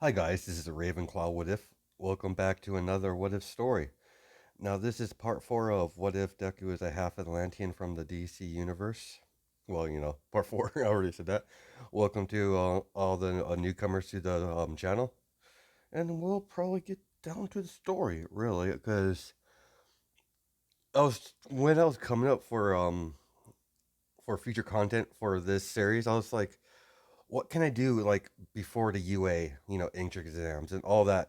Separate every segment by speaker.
Speaker 1: Hi guys, this is a Ravenclaw What If. Welcome back to another What If story. Now this is part 4 of What If Deku is a half Atlantean from the DC universe. Well, part 4, I already said that. Welcome to all the newcomers to the channel. And we'll probably get down to the story, really, because when I was coming up for future content for this series, I was like, what can I do like before the UA, entrance exams and all that,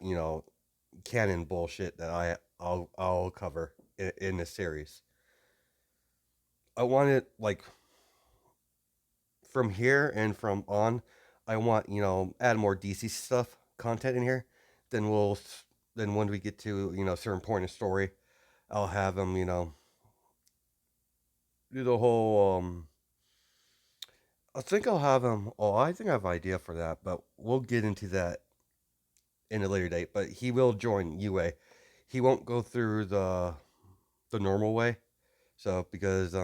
Speaker 1: canon bullshit that I'll cover in this series. I want it like from here and from on. I want add more DC stuff content in here. Then then when we get to a certain point in the story, I'll have them do the whole I think I'll have him. Oh, I think I have an idea for that, but we'll get into that in a later date. But he will join UA. He won't go through the normal way. So because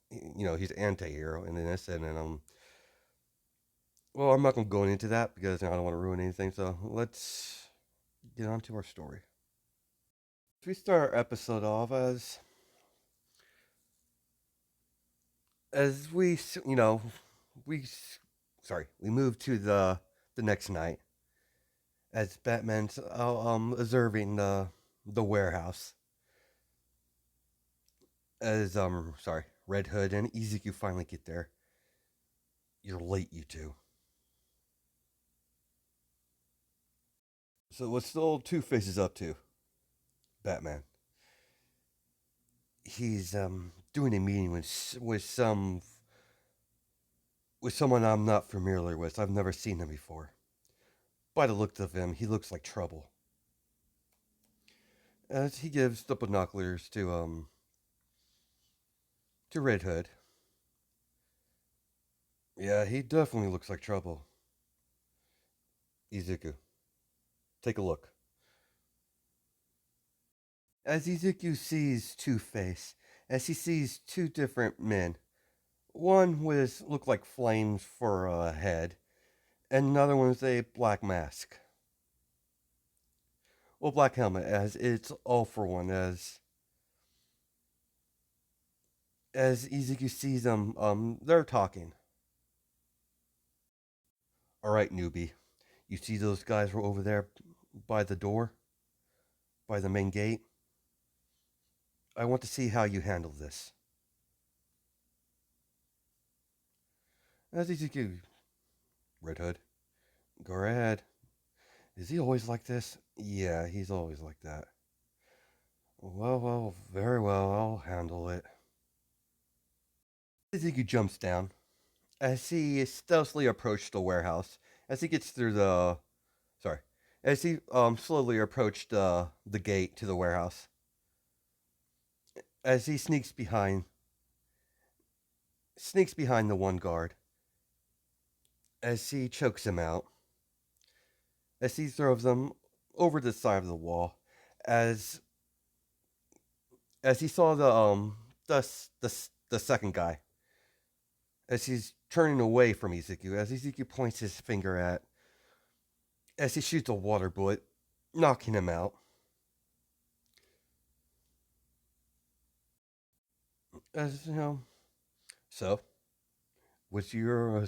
Speaker 1: he's anti-hero in this, and then well, I'm not gonna go into that because I don't want to ruin anything. So let's get on to our story. We start our episode off as we sorry we move to the next night as Batman's observing the warehouse as sorry Red Hood and Ezekiel finally get there. You're late, you two. So what's the old Two Faces up to? Batman. He's doing a meeting with someone I'm not familiar with. I've never seen him before. By the looks of him, he looks like trouble. As he gives the binoculars to Red Hood. Yeah, he definitely looks like trouble. Izuku, take a look. As Izuku sees Two Face, as he sees two different men, one with look like flames for a head, and another one with a black mask. Well, black helmet, as it's all for one, as Izuku sees them, they're talking. All right, newbie, you see those guys were over there by the door, by the main gate. I want to see how you handle this. As Izuku, Red Hood, go ahead. Is he always like this? Yeah, he's always like that. Well, very well. I'll handle it. Izuku jumps down as he stealthily approached the warehouse. As he gets through the sorry, as he slowly approached the gate to the warehouse. As he sneaks behind the one guard. As he chokes him out. As he throws them over the side of the wall. As as he saw the the second guy. As he's turning away from Izuku. As Izuku points his finger at. As he shoots a water bullet, knocking him out. As so what's your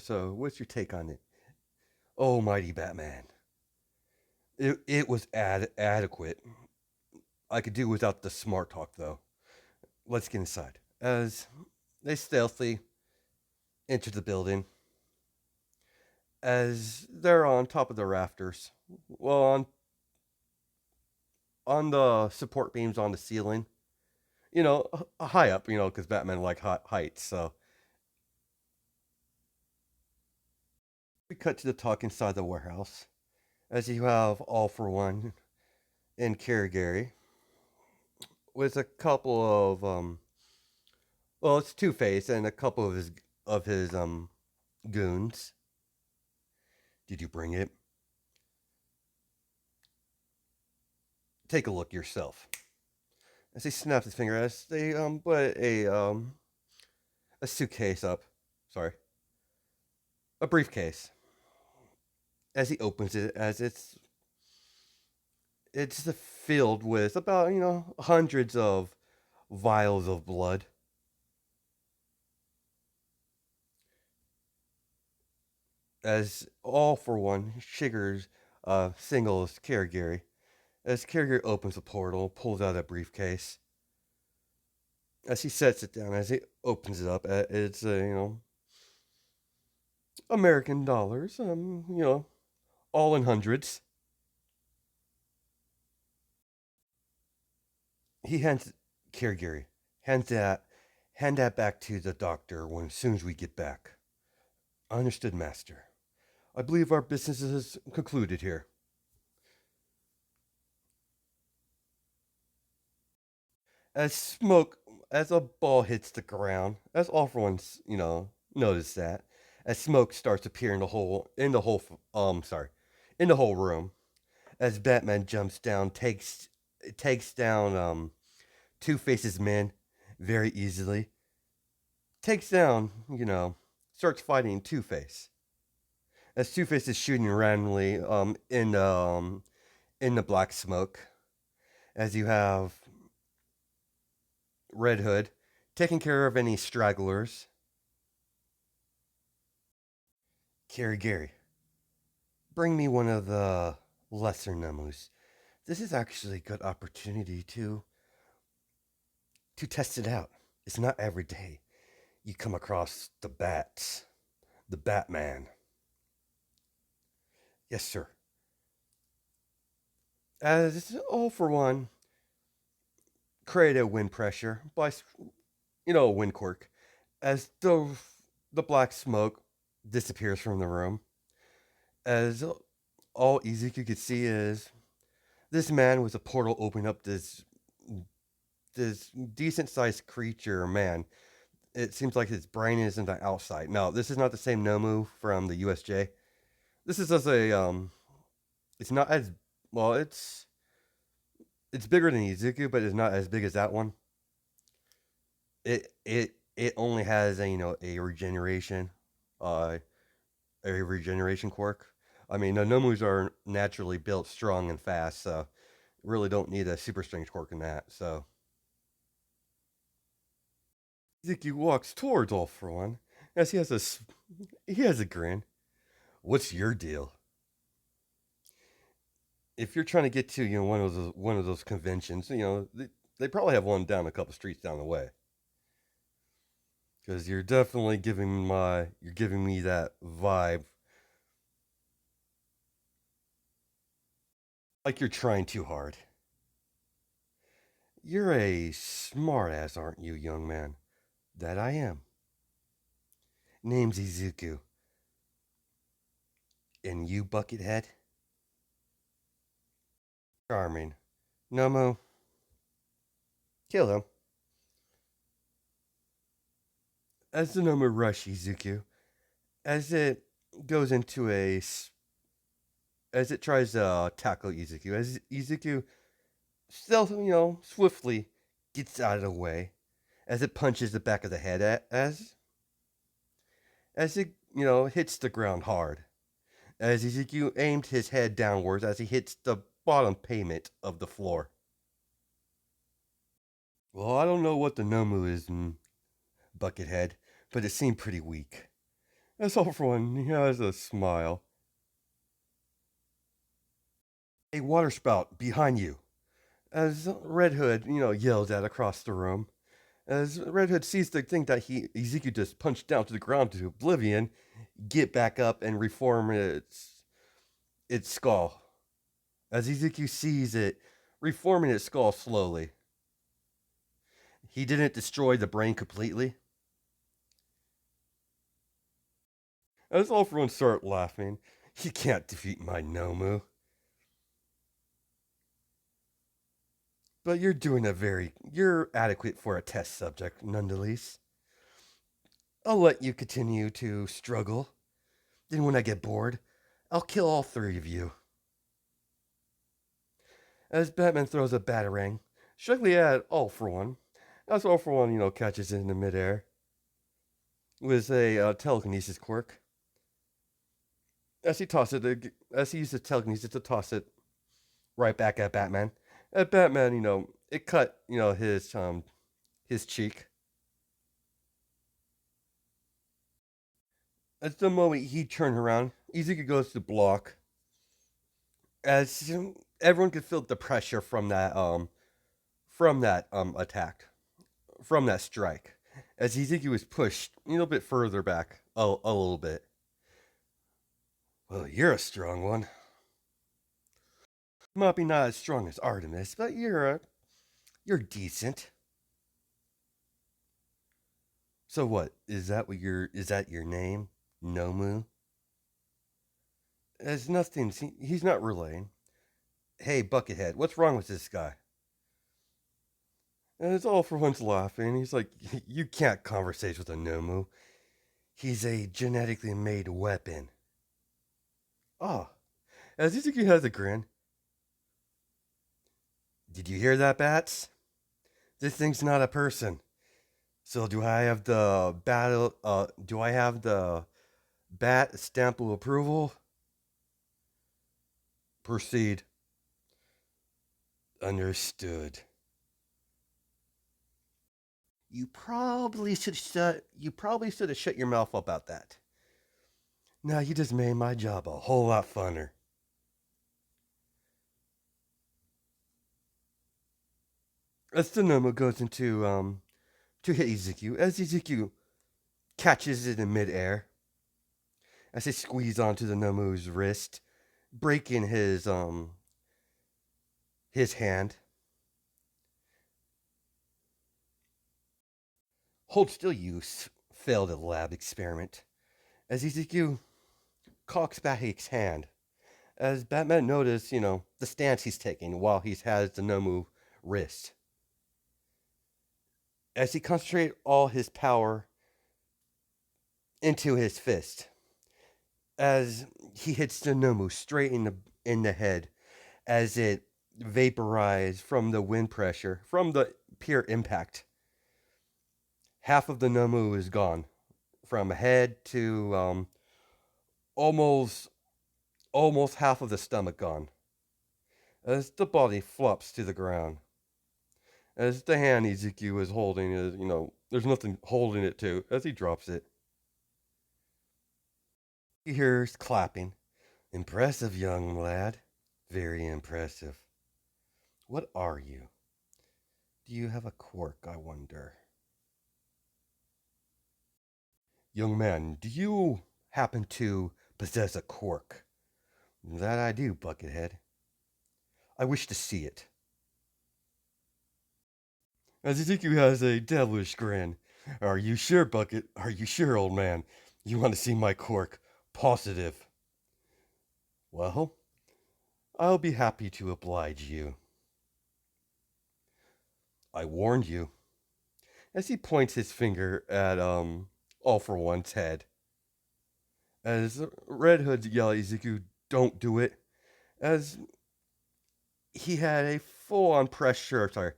Speaker 1: take on it? Oh, mighty Batman. It was adequate. I could do without the smart talk though. Let's get inside. As they stealthily enter the building, as they're on top of the rafters, well, on the support beams on the ceiling, high up, because Batman like heights. So we cut to the talk inside the warehouse, as you have All for One and Karagari with a couple of well, it's Two Face and a couple of his goons. Did you bring it? Take a look yourself. As he snaps his finger, as they put a suitcase up. Sorry, a briefcase. As he opens it, as it's It's filled with about, hundreds of vials of blood. As all for one, Shiggers singles Karagiri. As Karagiri opens the portal, pulls out a briefcase. As he sets it down, as he opens it up, it's, American dollars, all in hundreds. He hands Kirigiri, hands that, hand that back to the doctor when as soon as we get back. Understood, master. I believe our business is concluded here. As smoke, as a ball hits the ground, as all for once, notice that, as smoke starts to appear in the whole room, as Batman jumps down, takes down Two Face's men very easily, takes down, starts fighting Two Face. As Two Face is shooting randomly in the black smoke, as you have Red Hood taking care of any stragglers. Gary, bring me one of the lesser Namus. This is actually a good opportunity to test it out. It's not every day you come across the bats, the Batman. Yes, sir. As all for one, create a wind pressure by, a wind quirk. As the black smoke disappears from the room, as all Ezekiel could see is this man with a portal opening up this decent sized creature man. It seems like his brain is in the outside. No, this is not the same Nomu from the USJ. This is just a it's not as well, it's bigger than Izuku, but it's not as big as that one. It only has a regeneration uh quirk. I mean, the Nomus are naturally built strong and fast, so really don't need a super strength quirk in that. So Izuku walks towards All for One as he has a grin. What's your deal? If you're trying to get to one of those conventions, they probably have one down a couple streets down the way. Because you're giving me that vibe like you're trying too hard. You're a smartass, aren't you, young man? That I am. Name's Izuku. And you, Buckethead? Charming. Nomo, kill him. As the Nomo rush Izuku, as it goes into as it tries to tackle Izuku, as Izuku still, swiftly gets out of the way, as it punches the back of the head as it, hits the ground hard. As Izuku aimed his head downwards as he hits the bottom pavement of the floor. Well, I don't know what the Nomu is in Buckethead, but it seemed pretty weak. As all for one, he has a smile. A water spout behind you. As Red Hood, yells out across the room. As Red Hood sees the thing that Ezekiel just punched down to the ground to oblivion, get back up and reform its skull. As Ezekiel sees it reforming its skull slowly. He didn't destroy the brain completely. As all for one start laughing, you can't defeat my Nomu. But you're adequate for a test subject, nonetheless. I'll let you continue to struggle. Then when I get bored, I'll kill all three of you. As Batman throws a batarang, struggling at All for One, as All for One, catches it in the midair with a telekinesis quirk. As he uses telekinesis to toss it right back at Batman. At Batman, it cut, his cheek. At the moment he turned around, Izuku goes to block. As everyone could feel the pressure from that attack, from that strike. As Izuku was pushed a little bit further back, a little bit. Well, you're a strong one. Might be not as strong as Artemis, but you're decent. So what? Is that your name? Nomu? There's nothing. He's not relaying. Hey, Buckethead, what's wrong with this guy? And it's all for once laughing. He's like, you can't conversate with a Nomu. He's a genetically made weapon. Oh, as Izuku has a grin. Did you hear that, Bats? This thing's not a person. So do I have the battle? Do I have the bat stamp of approval? Proceed. Understood. You probably should have shut your mouth about that. Now you just made my job a whole lot funner. As Tsunomu goes to hit Izuku, as Izuku catches it in midair, as they squeeze onto the Nomu's wrist, breaking his hand. Hold still, you failed a lab experiment. As Izuku cocks back his hand, as Batman notices, the stance he's taking while he has the Nomu wrist. As he concentrates all his power into his fist, as he hits the Nomu straight in the head, as it vaporized from the wind pressure, from the pure impact. Half of the Nomu is gone, from head to almost almost half of the stomach gone. As the body flops to the ground, as the hand Izuku is holding is, there's nothing holding it to. As he drops it, he hears clapping. Impressive, young lad. Very impressive. What are you? Do you have a quirk, I wonder? Young man, do you happen to possess a quirk? That I do, Buckethead. I wish to see it. As Ezekiel has a devilish grin. Are you sure, Bucket? Are you sure, old man? You want to see my quirk? Positive. Well, I'll be happy to oblige you. I warned you. As he points his finger at All for One's head. As Red Hood yell at Ezekiel, don't do it. As he had a full-on pressure, sorry,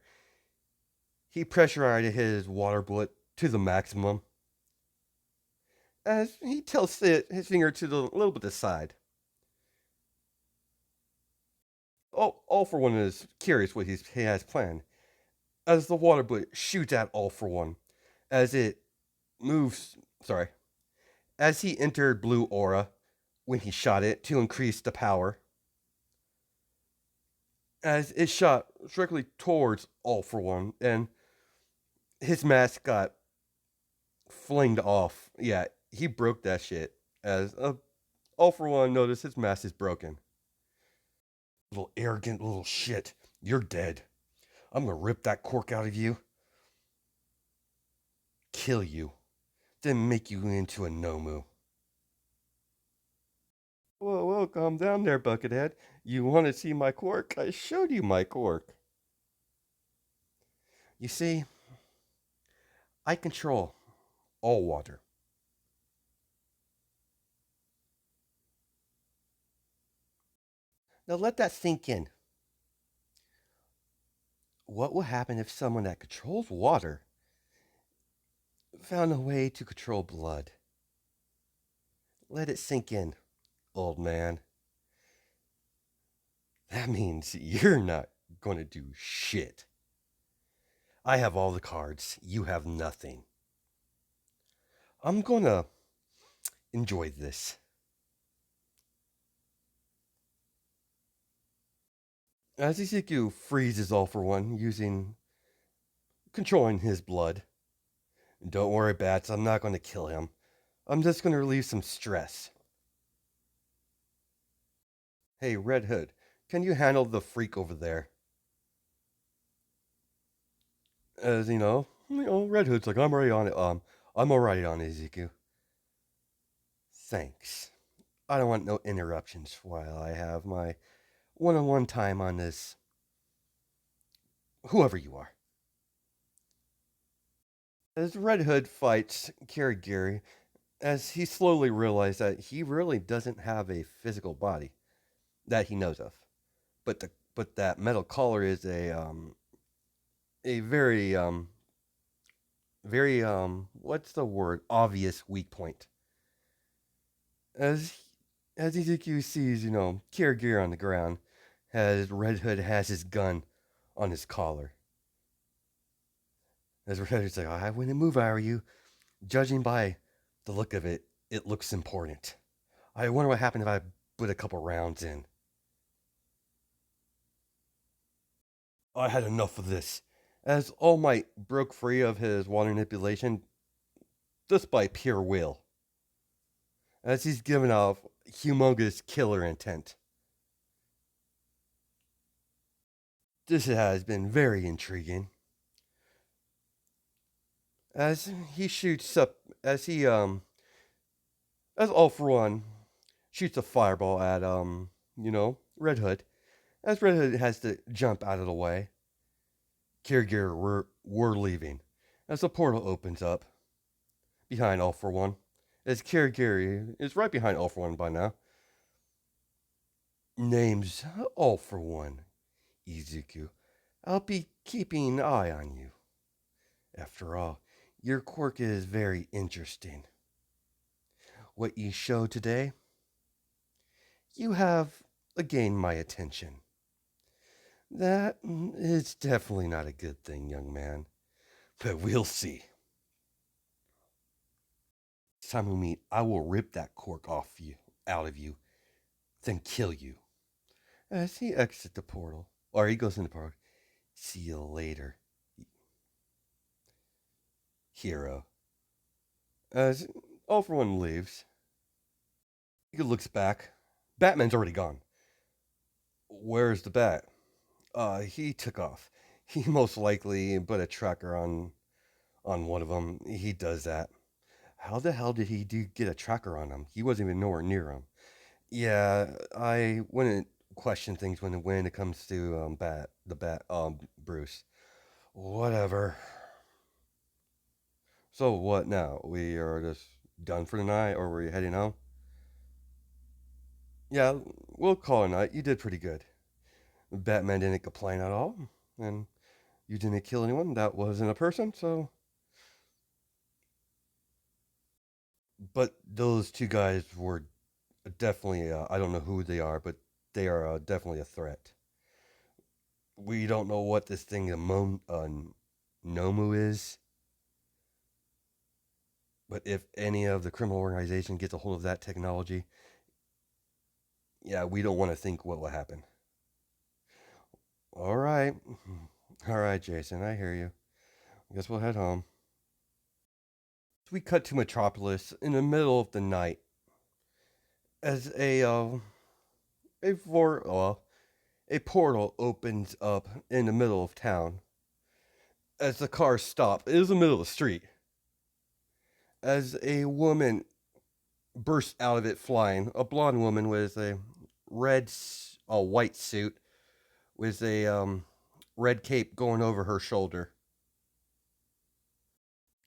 Speaker 1: he pressurized his water bullet to the maximum. As he tilts his finger to the little bit to the side. All for One is curious what he has planned. As the water bullet shoots at All for One, as it moves, sorry, as he entered blue aura when he shot it to increase the power. As it shot directly towards All for One, and his mask got flinged off. Yeah, he broke that shit. As All for One noticed his mask is broken. Little arrogant little shit. You're dead. I'm gonna rip that cork out of you, kill you, then make you into a Nomu. Whoa, calm down there, Buckethead. You want to see my cork? I showed you my cork. You see, I control all water. Now let that sink in. What will happen if someone that controls water found a way to control blood? Let it sink in, old man. That means you're not going to do shit. I have all the cards. You have nothing. I'm going to enjoy this. As Ezekiel freezes all for one, controlling his blood. Don't worry, Bats. I'm not going to kill him. I'm just going to relieve some stress. Hey, Red Hood, can you handle the freak over there? As Red Hood's like, I'm already on it. I'm already on it, Ezekiel. Thanks. I don't want no interruptions while I have my one-on-one time on this. Whoever you are. As Red Hood fights Kirigiri, as he slowly realizes that he really doesn't have a physical body that he knows of, but that metal collar is a very what's the word, obvious weak point. As Ezekiel sees Kirigiri on the ground, as Red Hood has his gun on his collar. As Red Hood's like, I wouldn't move if I were you. Judging by the look of it, it looks important. I wonder what happened if I put a couple rounds in. I had enough of this. As All Might broke free of his water manipulation just by pure will. As he's given off humongous killer intent. This has been very intriguing. As he shoots up, as All For One shoots a fireball at, Red Hood. As Red Hood has to jump out of the way. Kirigiri, we're leaving. As the portal opens up behind All For One. As Kirigiri is right behind All For One by now. Name's All For One, Izuku. I'll be keeping an eye on you. After all, your quirk is very interesting. What you showed today, you have gained my attention. That is definitely not a good thing, young man. But we'll see. Next time we meet, I will rip that cork out of you, then kill you. As he exits the portal, or he goes in the portal, see you later, hero. As All For One leaves, he looks back. Batman's already gone. Where's the bat? He took off. He most likely put a tracker on one of them. He does that. How the hell did he get a tracker on him? He wasn't even nowhere near him. Yeah, I wouldn't question things when it comes to Bruce. Whatever. So what now? We are just done for the night, or we're heading home? Yeah, we'll call it a night. You did pretty good. Batman didn't complain at all, and you didn't kill anyone. That wasn't a person, so. But those two guys were definitely. I don't know who they are, but they are definitely a threat. We don't know what this thing, Nomu is. But if any of the criminal organization gets a hold of that technology, yeah, we don't want to think what will happen. All right. All right, Jason, I hear you. I guess we'll head home. We cut to Metropolis in the middle of the night as a portal opens up in the middle of town. As the cars stop, it is the middle of the street. As a woman bursts out of it flying, a blonde woman with a white suit with a red cape going over her shoulder.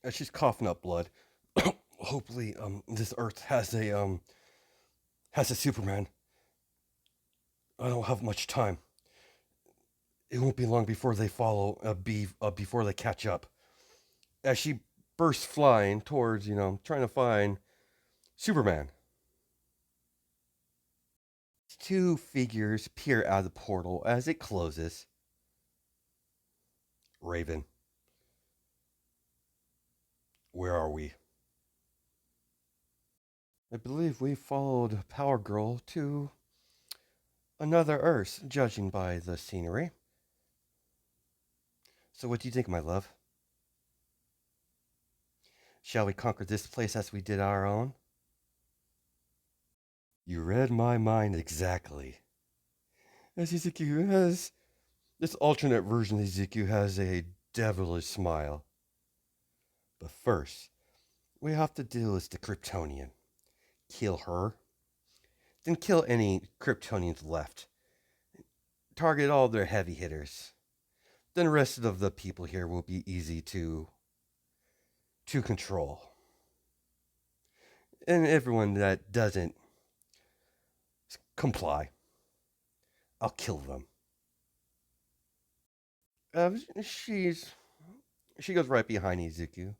Speaker 1: As she's coughing up blood. Hopefully, this Earth has a Superman. I don't have much time. It won't be long before they before they catch up. As she bursts flying towards, trying to find Superman. Two figures peer out of the portal as it closes. Raven, where are we? I believe we followed Power Girl to another Earth, judging by the scenery. So, what do you think, my love? Shall we conquer this place as we did our own? You read my mind exactly. As Ezekiel has this alternate version of Ezekiel has a devilish smile. But first, we have to deal with the Kryptonian. Kill her, then kill any Kryptonians left. Target all their heavy hitters. Then the rest of the people here will be easy to control. And everyone that doesn't comply, I'll kill them. Uh, she's she goes right behind Ezekiel.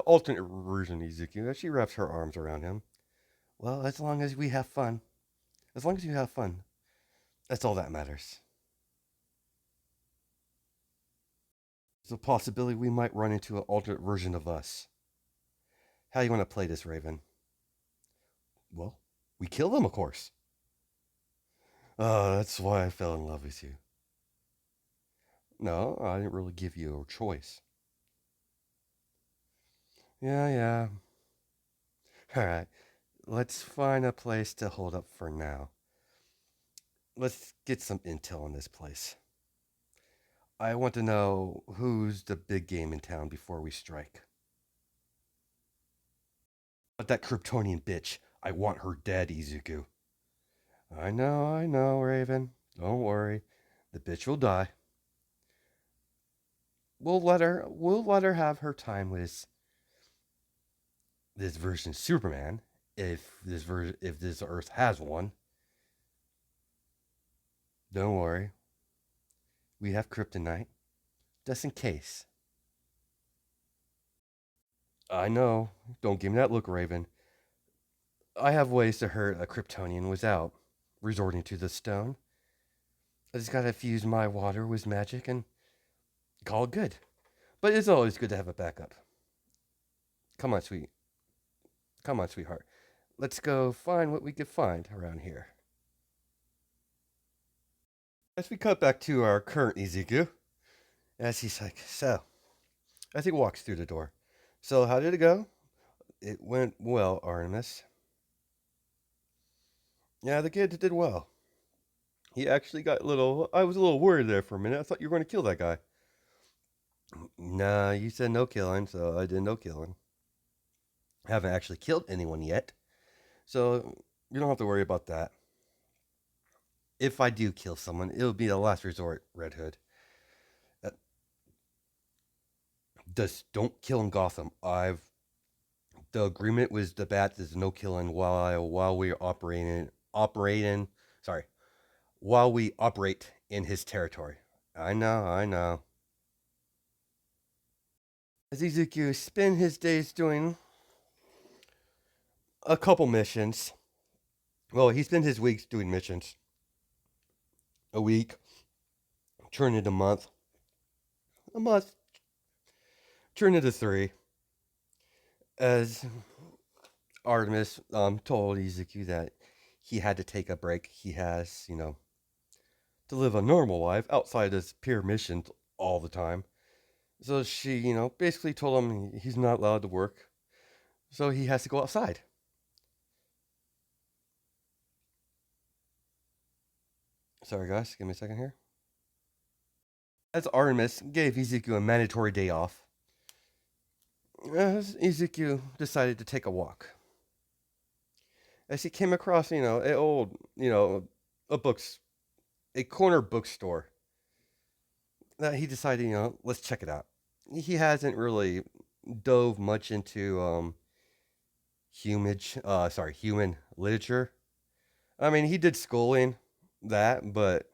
Speaker 1: Alternate version of Ezekiel. She wraps her arms around him. Well, as long as we have fun. As long as you have fun. That's all that matters. There's a possibility we might run into an alternate version of us. How you want to play this, Raven? Well, we kill them, of course. Oh, that's why I fell in love with you. No, I didn't really give you a choice. Yeah, yeah. All right. Let's find a place to hold up for now. Let's get some intel on this place. I want to know who's the big game in town before we strike. But that Kryptonian bitch, I want her dead, Izuku. I know, Raven. Don't worry. The bitch will die. We'll let her have her time with this version of Superman, if this Earth has one. Don't worry. We have kryptonite. Just in case. I know. Don't give me that look, Raven. I have ways to hurt a Kryptonian without resorting to the stone. I just gotta fuse my water with magic and call it good. But it's always good to have a backup. Come on, sweet. Come on, sweetheart. Let's go find what we could find around here. As we cut back to our current Ezekiel, as he's like, so, as he walks through the door. So, how did it go? It went well, Artemis. Yeah, the kid did well. He actually got a little. I was a little worried there for a minute. I thought you were going to kill that guy. Nah, you said no killing, so I did no killing. Haven't actually killed anyone yet, so you don't have to worry about that. If I do kill someone, it'll be the last resort, Red Hood. Uh, just don't kill in Gotham. The agreement was the bat is no killing while we're operating. Sorry, while we operate in his territory. I know, I know. As Ezekiel spend his days doing a couple missions. Well, he spends his weeks doing missions. A week, turn into a month, turn into three. As Artemis told Ezekiel that he had to take a break. He has, to live a normal life outside his peer missions all the time. So she, basically told him he's not allowed to work. So he has to go outside. Sorry, guys. Give me a second here. As Artemis gave Ezekiel a mandatory day off, as Ezekiel decided to take a walk. As he came across, an old, a books, a corner bookstore, that he decided, let's check it out. He hasn't really dove much into human literature. I mean, he did schooling that, but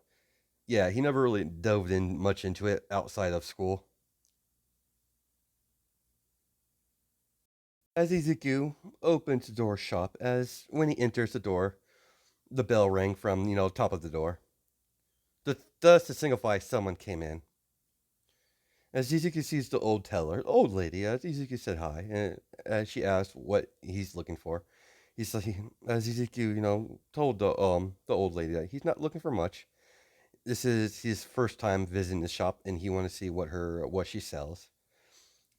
Speaker 1: yeah, he never really dove in much into it outside of school. As Ezekiel opens the door shop, as when he enters the door, The bell rang from, top of the door. Thus to signify someone came in. As Izuku sees the old teller, old lady, as Izuku said hi, and as she asked what he's looking for, he's like, as Izuku, told the old lady that he's not looking for much. This is his first time visiting the shop, and he want to see what she sells.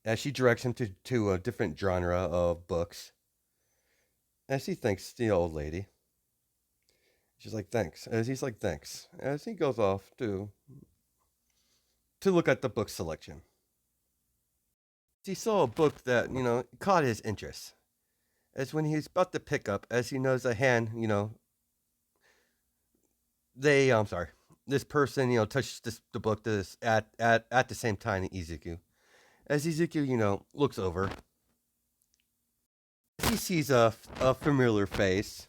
Speaker 1: As she directs him to a different genre of books, as he thanks the old lady, she's like thanks. As he's like thanks, as he goes off to look at the book selection. He saw a book that caught his interest. As when he's about to pick up, as he knows a hand, I'm sorry, this person, touched the book this at the same time in Izuku. As Izuku, looks over, he sees a familiar face.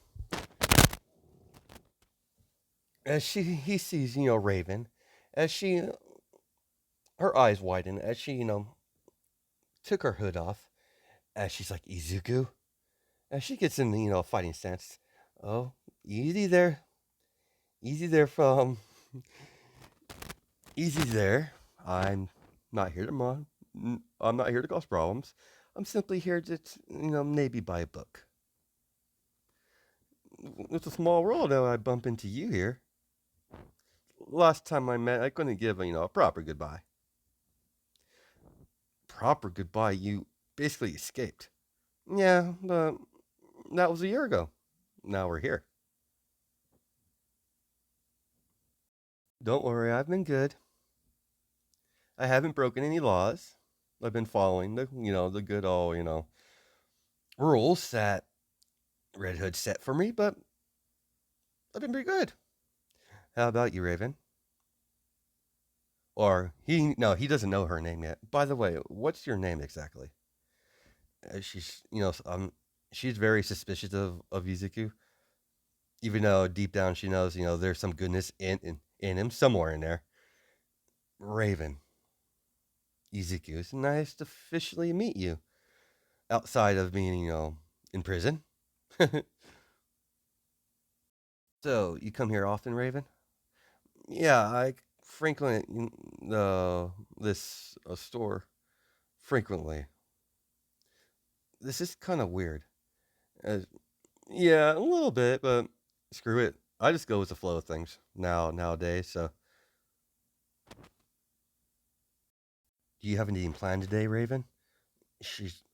Speaker 1: As he sees, Raven, as her eyes widen, as she, took her hood off, as she's like, Izuku, as she gets in the, fighting stance. Oh, easy there. Easy there from Easy there. I'm not here to I'm not here to cause problems. I'm simply here to, maybe buy a book. It's a small world that I bump into you here. Last time I met, I couldn't give a proper goodbye. Proper goodbye? You basically escaped. Yeah, but that was a year ago. Now we're here. Don't worry, I've been good. I haven't broken any laws. I've been following the good old, rules that Red Hood set for me, but I've been pretty good. How about you, Raven? Or no, he doesn't know her name yet. By the way, what's your name exactly? She's, she's very suspicious of Izuku, even though deep down she knows, there's some goodness in him somewhere in there. Raven, Izuku, it's nice to officially meet you outside of being, in prison. So you come here often, Raven? Yeah, I frequent this store frequently. This is kind of weird. Uh, yeah, a little bit, but screw it. I just go with the flow of things nowadays. So, do you have anything planned today, Raven?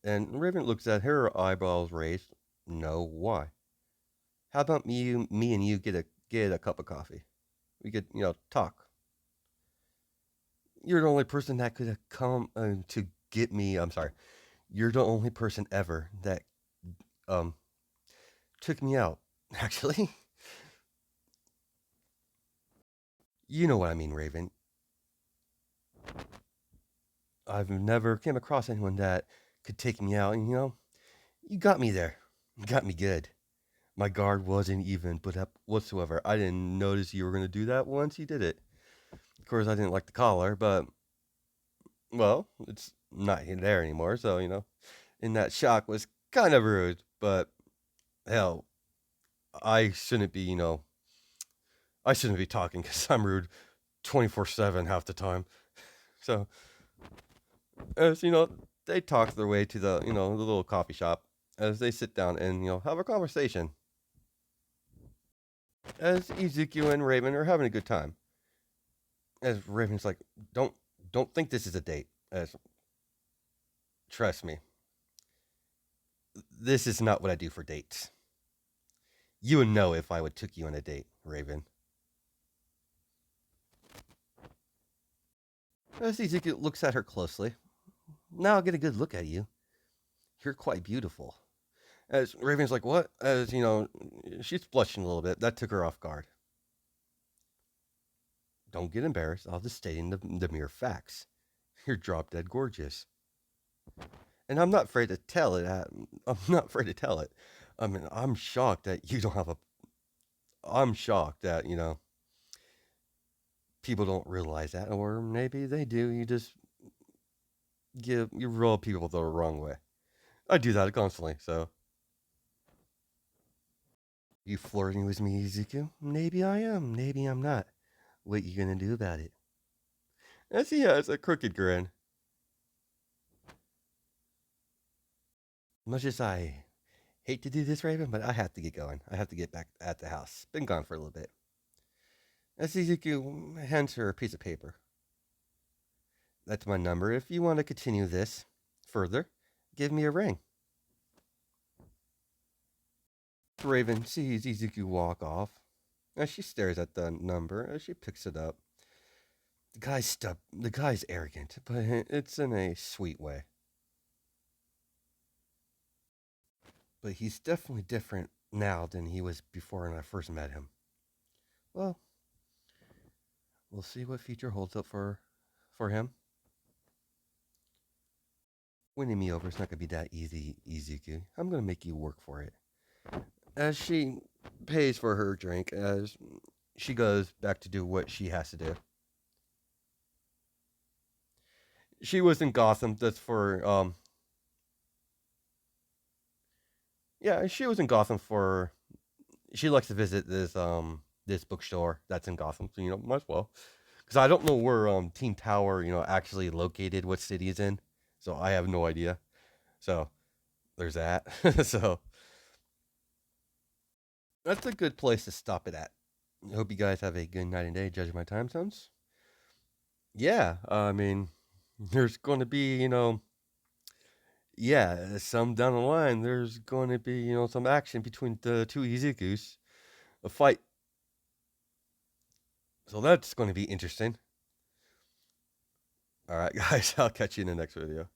Speaker 1: And Raven looks at her eyebrows raised. No, why? How about me and you get a cup of coffee? We could talk. You're the only person that could have come to get me. I'm sorry. You're the only person ever that um took me out. Actually, you know what I mean, Raven. I've never came across anyone that could take me out, and you got me there. You got me good. My guard wasn't even put up whatsoever. I didn't notice you were gonna do that once you did it. Of course, I didn't like the collar, but well, it's not there anymore. So and that shock was kind of rude. But hell, I shouldn't be, I shouldn't be talking because I'm rude 24/7 half the time. So as they talk their way to the little coffee shop as they sit down and have a conversation. As Ezekiel and Raven are having a good time. As Raven's like, don't don't think this is a date. As trust me, this is not what I do for dates. You would know if I would took you on a date, Raven. As Ezekiel looks at her closely, now I'll get a good look at you. You're quite beautiful. As Raven's like, what? As she's blushing a little bit. That took her off guard. Don't get embarrassed. I'll just stating the mere facts. You're drop dead gorgeous. And I'm not afraid to tell it. I'm not afraid to tell it. I mean, I'm shocked that you don't have a. I'm shocked that, people don't realize that. Or maybe they do. You roll people the wrong way. I do that constantly. So, You flirting with me, Izuku? Maybe I am, maybe I'm not. What you gonna do about it? As he has a crooked grin. Much as I hate to do this, Raven, but I have to get going. I have to get back at the house. Been gone for a little bit. As Izuku hands her a piece of paper. That's my number. If you want to continue this further, give me a ring. Raven sees Izuku walk off. As she stares at the number, as she picks it up. The guy's arrogant, but it's in a sweet way. But he's definitely different now than he was before when I first met him. Well, we'll see what future holds up for him. Winning me over is not gonna be that easy, Izuku. I'm gonna make you work for it. As she pays for her drink, as she goes back to do what she has to do. She was in Gotham. That's for yeah. She was in Gotham for. She likes to visit this bookstore that's in Gotham. So might as well. Because I don't know where Team Tower actually located, what city it's in. So I have no idea. So there's that. So that's a good place to stop it at. I hope you guys have a good night and day, judging my time zones. Yeah, I mean, there's going to be, yeah, some down the line, there's going to be, some action between the two Izukus, a fight. So that's going to be interesting. All right, guys, I'll catch you in the next video.